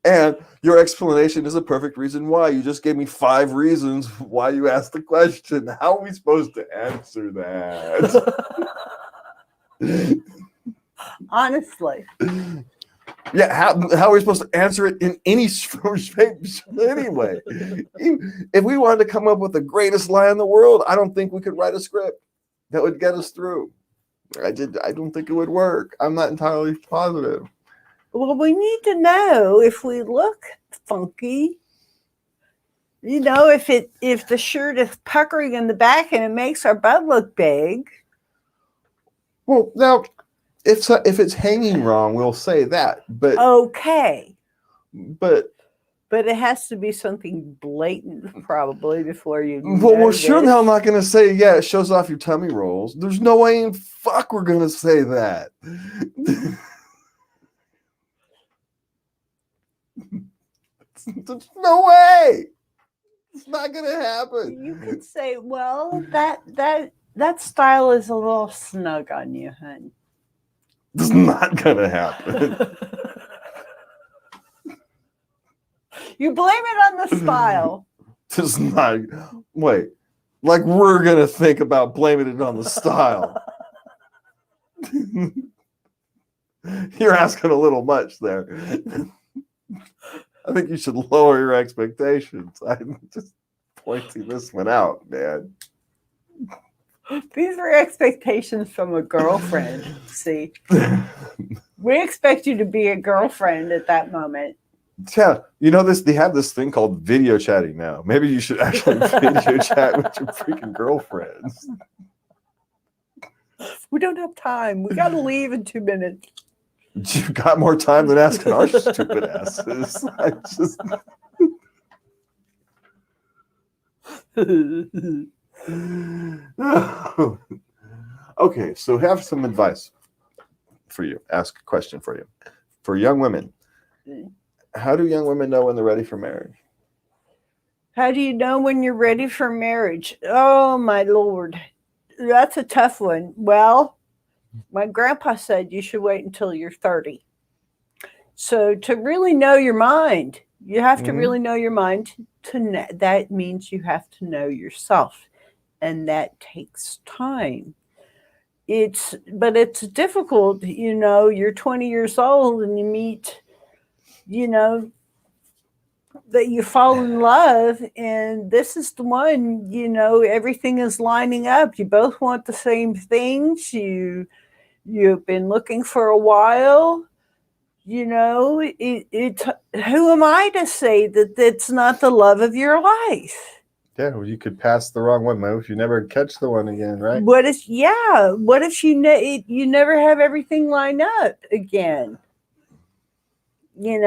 And your explanation is a perfect reason why. You just gave me 5 reasons why you asked the question. How are we supposed to answer that? Honestly. Yeah, how are we supposed to answer it in any shape anyway? If we wanted to come up with the greatest lie in the world, I don't think we could write a script that would get us through. I don't think it would work. I'm not entirely positive. Well, we need to know if we look funky. If the shirt is puckering in the back and it makes our butt look big. Well, now, if it's hanging wrong, we'll say that. But okay. But it has to be something blatant, probably, before you. Well, we're sure the hell not going to say, yeah, it shows off your tummy rolls. There's no way in fuck we're going to say that. There's no way. It's not going to happen. You could say, well, that style is a little snug on you, hun. It's not going to happen. You blame it on the style. It's not. Wait. Like we're going to think about blaming it on the style. You're asking a little much there. I think you should lower your expectations. I'm just pointing this one out, man. These are expectations from a girlfriend. See, we expect you to be a girlfriend at that moment. Yeah, they have this thing called video chatting now. Maybe you should actually video chat with your freaking girlfriends. We don't have time. We got to leave in 2 minutes. You've got more time than asking our stupid asses. Okay, so have some advice for you. Ask a question for you. For young women, how do young women know when they're ready for marriage? How do you know when you're ready for marriage? Oh, my Lord. That's a tough one. Well, my grandpa said you should wait until you're 30. So to really know your mind, you have to really know your mind. That means you have to know yourself. And that takes time. But it's difficult, you're 20 years old and you meet, that you fall in love and this is the one, everything is lining up. You both want the same things. You've been looking for a while. Who am I to say that that's not the love of your life? Yeah, well, you could pass the wrong one, if you never catch the one again, right? What if you never have everything lined up again? And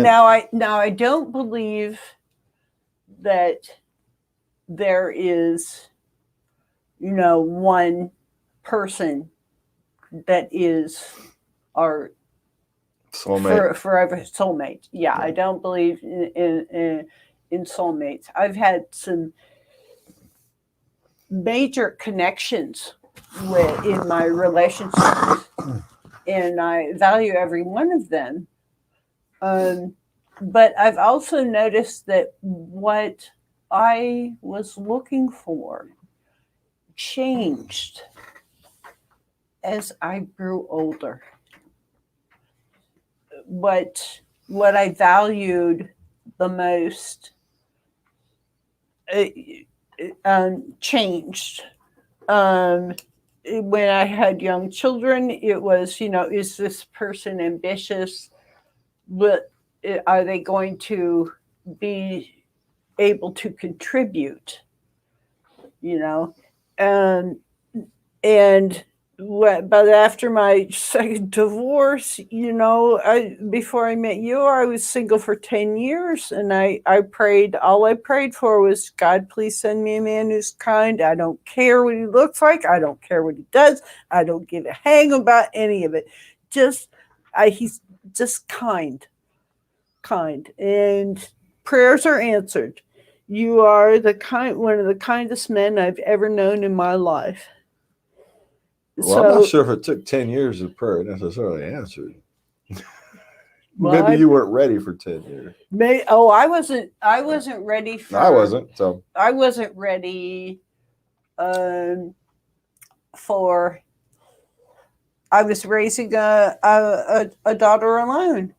now I don't believe that there is, one person that is our Soulmate. forever soulmate. Yeah, I don't believe in soulmates. I've had some major connections in my relationships, and I value every one of them. But I've also noticed that what I was looking for changed as I grew older. What I valued the most changed. When I had young children, it was, is this person ambitious? Are they going to be able to contribute? And but after my second divorce, before I met you, I was single for 10 years, and I prayed. All I prayed for was, God, please send me a man who's kind. I don't care what he looks like. I don't care what he does. I don't give a hang about any of it. He's just kind, and prayers are answered. You are one of the kindest men I've ever known in my life. Well, I'm not sure if it took 10 years of prayer necessarily answered. Maybe you weren't ready for 10 years. I wasn't ready for. I wasn't. So I wasn't ready for. I was raising a daughter alone,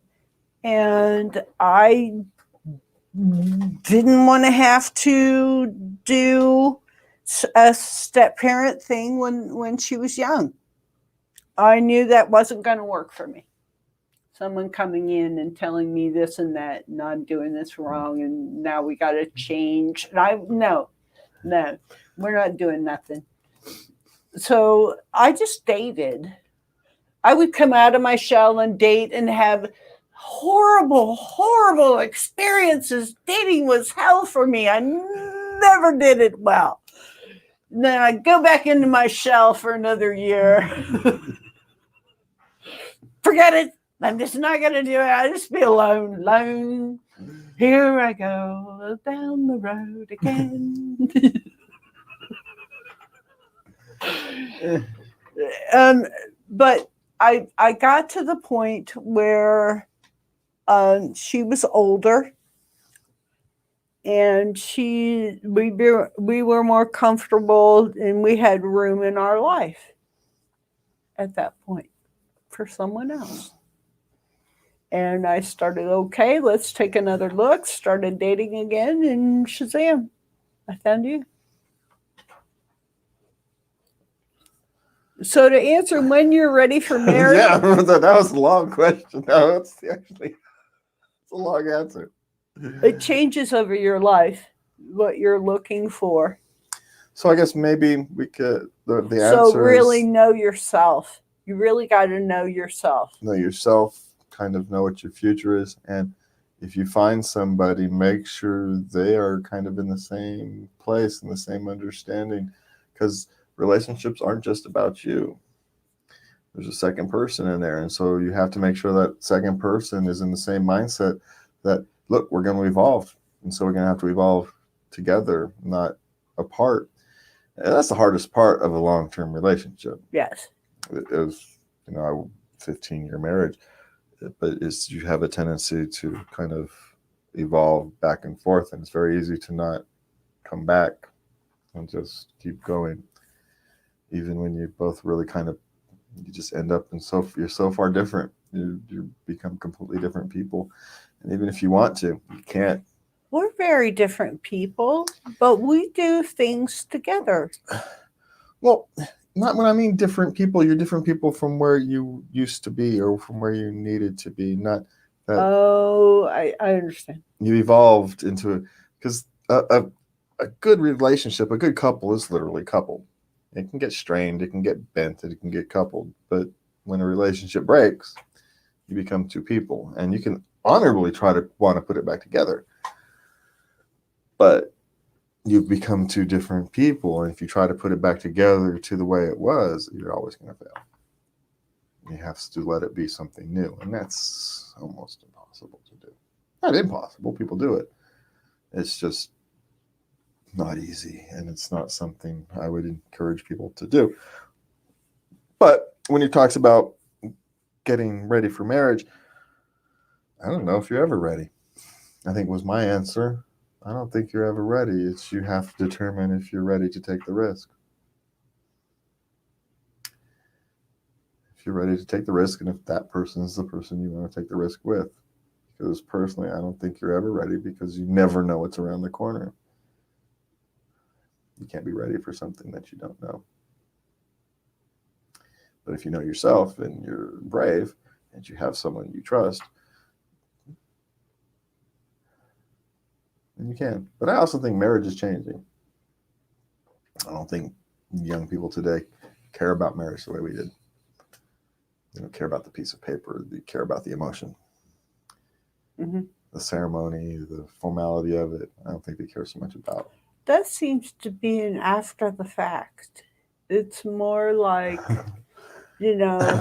and I didn't want to have to do a step parent thing when she was young. I knew that wasn't going to work for me. Someone coming in and telling me this and that, and I'm doing this wrong, and now we got to change. And no, we're not doing nothing. So I just dated. I would come out of my shell and date and have horrible experiences. Dating was hell for me. I never did it well. Then I go back into my shell for another year. Forget it. I'm just not going to do it. I just be alone. Here I go down the road again. But I got to the point where she was older. And we were more comfortable, and we had room in our life at that point for someone else. And I started, okay, let's take another look, started dating again, and shazam, I found you. So to answer when you're ready for marriage. Yeah, that was a long question. No, it's a long answer. It changes over your life, what you're looking for. So I guess maybe we could, the answer So really know yourself. You really got to know yourself. Know yourself, kind of know what your future is. And if you find somebody, make sure they are kind of in the same place and the same understanding, because relationships aren't just about you. There's a second person in there. And so you have to make sure that second person is in the same mindset that, look, we're going to evolve. And so we're going to have to evolve together, not apart. And that's the hardest part of a long-term relationship. Yes. It was, a 15-year marriage, but you have a tendency to kind of evolve back and forth, and it's very easy to not come back and just keep going. Even when you both really you just end up you're so far different. You become completely different people. And even if you want to, you can't. We're very different people, but we do things together. Well, not when I mean different people. You're different people from where you used to be or from where you needed to be. Not that. Oh, I understand. You evolved into because a good relationship, a good couple is literally coupled. It can get strained, it can get bent, it can get coupled. But when a relationship breaks, you become two people, and you can honorably try to want to put it back together. But you've become two different people, and if you try to put it back together to the way it was, you're always going to fail. You have to let it be something new, and that's almost impossible to do. Not impossible, people do it. It's just not easy, and it's not something I would encourage people to do. But when he talks about getting ready for marriage, I don't know if you're ever ready. I think was my answer. I don't think you're ever ready. It's you have to determine if you're ready to take the risk. If you're ready to take the risk, and if that person is the person you want to take the risk with. Because personally, I don't think you're ever ready because you never know what's around the corner. You can't be ready for something that you don't know. But if you know yourself and you're brave and you have someone you trust, then you can. But I also think marriage is changing. I don't think young people today care about marriage the way we did. They don't care about the piece of paper. They care about the emotion. Mm-hmm. The ceremony, the formality of it. I don't think they care so much about. That seems to be an after the fact. It's more like,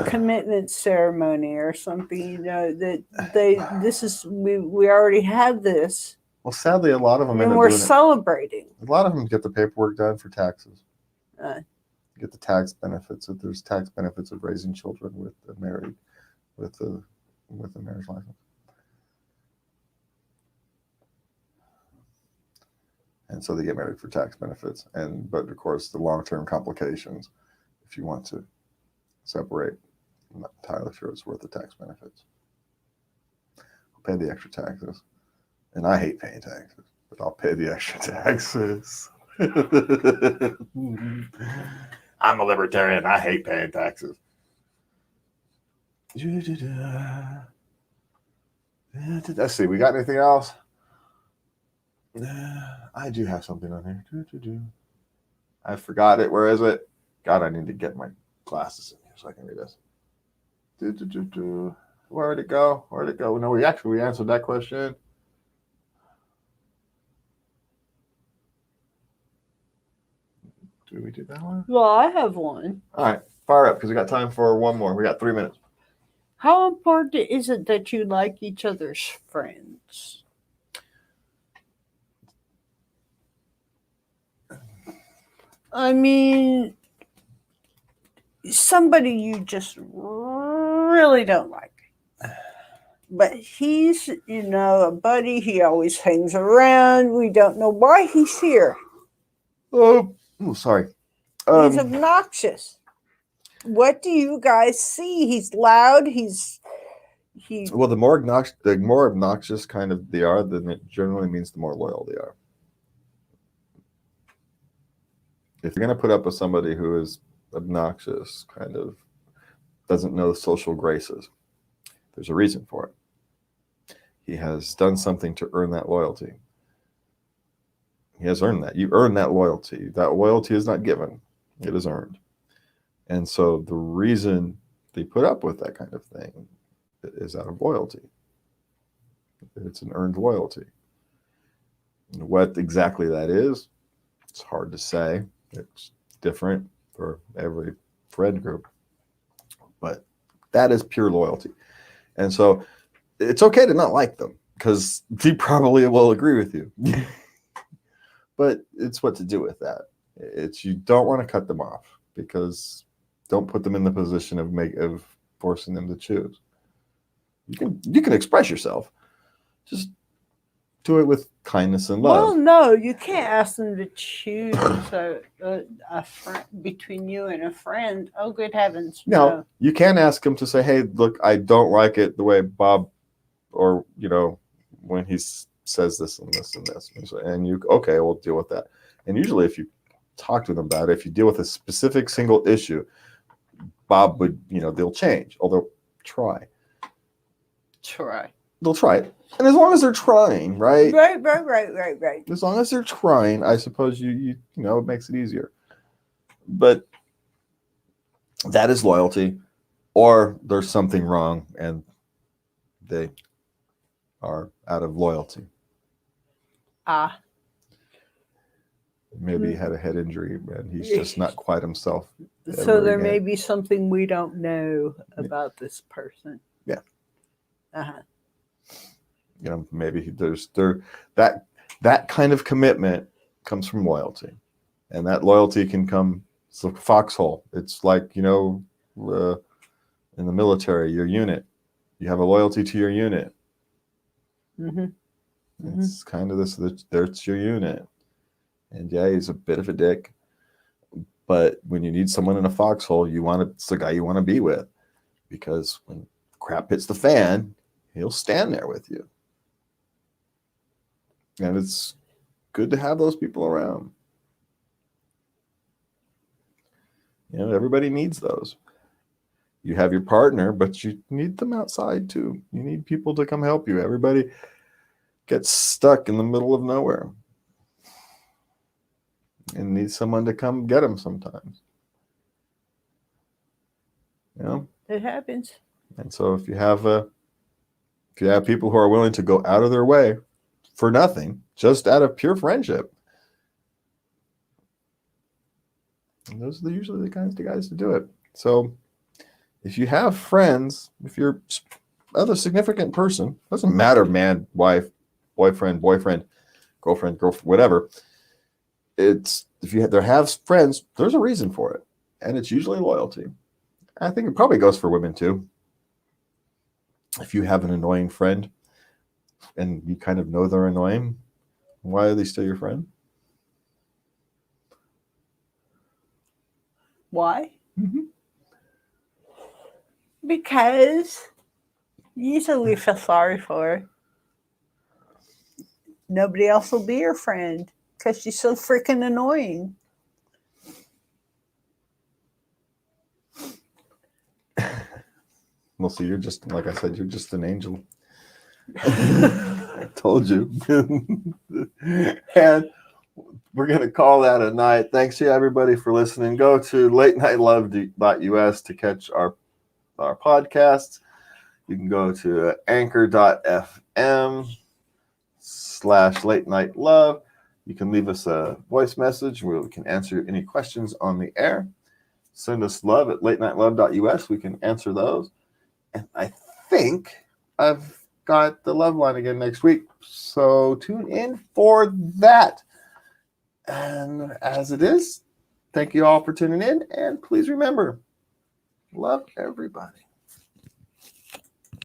commitment ceremony or something, that we already have this. Well, sadly, a lot of them and we're celebrating. A lot of them get the paperwork done for taxes. Get the tax benefits. If there's tax benefits of raising children with a marriage license. And so they get married for tax benefits. But of course, the long-term complications, if you want to separate, I'm not entirely sure it's worth the tax benefits. I'll pay the extra taxes. And I hate paying taxes, but I'll pay the extra taxes. I'm a libertarian. I hate paying taxes. Let's see. We got anything else? I do have something on here. I forgot it. Where is it? God, I need to get my glasses in here so I can read this. Where'd it go? No, we answered that question. Did we do that one? Well, I have one. All right. Fire up because we got time for one more. We got 3 minutes. How important is it that you like each other's friends? I mean, somebody you just really don't like. But he's, a buddy. He always hangs around. We don't know why he's here. Oh, sorry. He's obnoxious. What do you guys see? He's loud. Well, the more obnoxious kind of they are, then it generally means the more loyal they are. If you're going to put up with somebody who is obnoxious, kind of doesn't know the social graces, there's a reason for it. He has done something to earn that loyalty. He has earned that. You earn that loyalty. That loyalty is not given. It is earned. And so the reason they put up with that kind of thing is out of loyalty. It's an earned loyalty. And what exactly that is, it's hard to say. It's different for every friend group. But that is pure loyalty. And so it's okay to not like them because he probably will agree with you. But it's what to do with that. You don't want to cut them off because don't put them in the position of forcing them to choose. You can express yourself. Just do it with kindness and love. Well, no, you can't ask them to choose a friend between you and a friend. Oh, good heavens! No, you can ask them to say, "Hey, look, I don't like it the way Bob, or when he says this and this and this," and okay, we'll deal with that. And usually, if you talk to them about it, if you deal with a specific single issue, Bob would, they'll change. Or they'll try. They'll try it. And as long as they're trying, right? Right. As long as they're trying, I suppose it makes it easier. But that is loyalty, or there's something wrong and they are out of loyalty. Maybe he had a head injury and he's just not quite himself. So ever there may again. be something we don't know about this person. Yeah. Uh-huh. You know, maybe that kind of commitment comes from loyalty, and that loyalty can come. It's like a foxhole. It's like, in the military, your unit. You have a loyalty to your unit. Mm-hmm. It's kind of this. There's your unit, and yeah, he's a bit of a dick. But when you need someone in a foxhole, it's the guy you want to be with, because when crap hits the fan, he'll stand there with you. And it's good to have those people around. Everybody needs those. You have your partner, but you need them outside too. You need people to come help you. Everybody gets stuck in the middle of nowhere and needs someone to come get them sometimes. It happens. And so if you have people who are willing to go out of their way for nothing, just out of pure friendship, and those are usually the kinds of guys to do it. So if you have friends, if you're other significant person, doesn't matter, man, wife, boyfriend, girlfriend, whatever. It's if you have friends, there's a reason for it, and it's usually loyalty. I think it probably goes for women too. If you have an annoying friend and you kind of know they're annoying, why are they still your friend? Why? Mm-hmm. Because usually feel sorry for her. Nobody else will be your friend because she's so freaking annoying. Well, see, you're just, like I said, you're just an angel. I told you. And we're going to call that a night. Thanks to everybody for listening. Go to latenightLove.us to catch our podcasts. You can go to anchor.fm/latenightLove. You can leave us a voice message where we can answer any questions on the air. Send us love at latenightLove.us. We can answer those. And I think I've got the love line again next week. So tune in for that. And as it is, thank you all for tuning in. And please remember, love everybody.